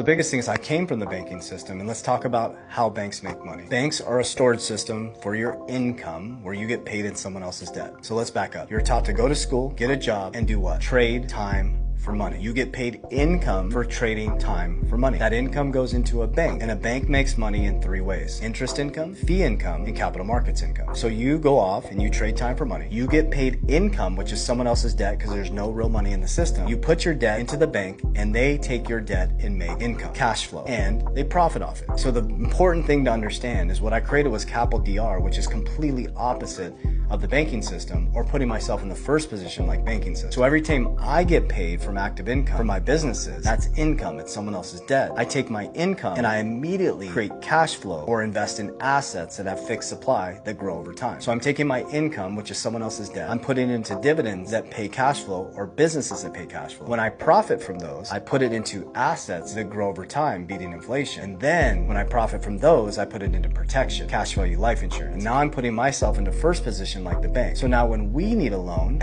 The biggest thing is I came from the banking system, and let's talk about how banks make money. Banks are a storage system for your income where you get paid in someone else's debt. So let's back up. You're taught to go to school, get a job, and do what? Trade time for money. You get paid income for trading time for money. That income goes into a bank, and a bank makes money in three ways: interest income, fee income, and capital markets income. So you go off and you trade time for money. You get paid income, which is someone else's debt because there's no real money in the system. You put your debt into the bank and they take your debt and make income, cash flow, and they profit off it. So the important thing to understand is what I created was capital DR, which is completely opposite of the banking system, or putting myself in the first position like banking system. So every time I get paid from active income for my businesses, that's income, it's someone else's debt. I take my income and I immediately create cash flow or invest in assets that have fixed supply that grow over time. So I'm taking my income, which is someone else's debt, I'm putting it into dividends that pay cash flow or businesses that pay cash flow. When I profit from those, I put it into assets that grow over time, beating inflation. And then when I profit from those, I put it into protection, cash value life insurance. And now I'm putting myself into first position like the bank. So now when we need a loan,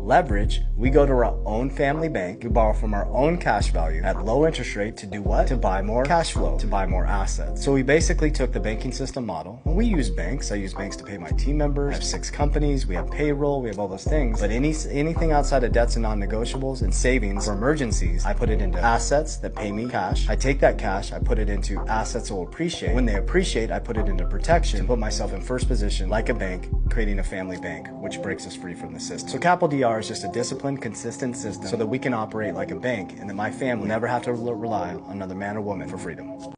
leverage, we go to our own family bank, we borrow from our own cash value at low interest rate to do what? To buy more cash flow, to buy more assets. So we basically took the banking system model. When we use banks, I use banks to pay my team members. I have 6 companies, we have payroll, we have all those things. But anything outside of debts and non-negotiables and savings for emergencies, I put it into assets that pay me cash. I take that cash, I put it into assets that will appreciate. When they appreciate, I put it into protection to put myself in first position like a bank, creating a family bank, which breaks us free from the system. So Capital DR is just a disciplined, consistent system so that we can operate like a bank and that my family never have to rely on another man or woman for freedom.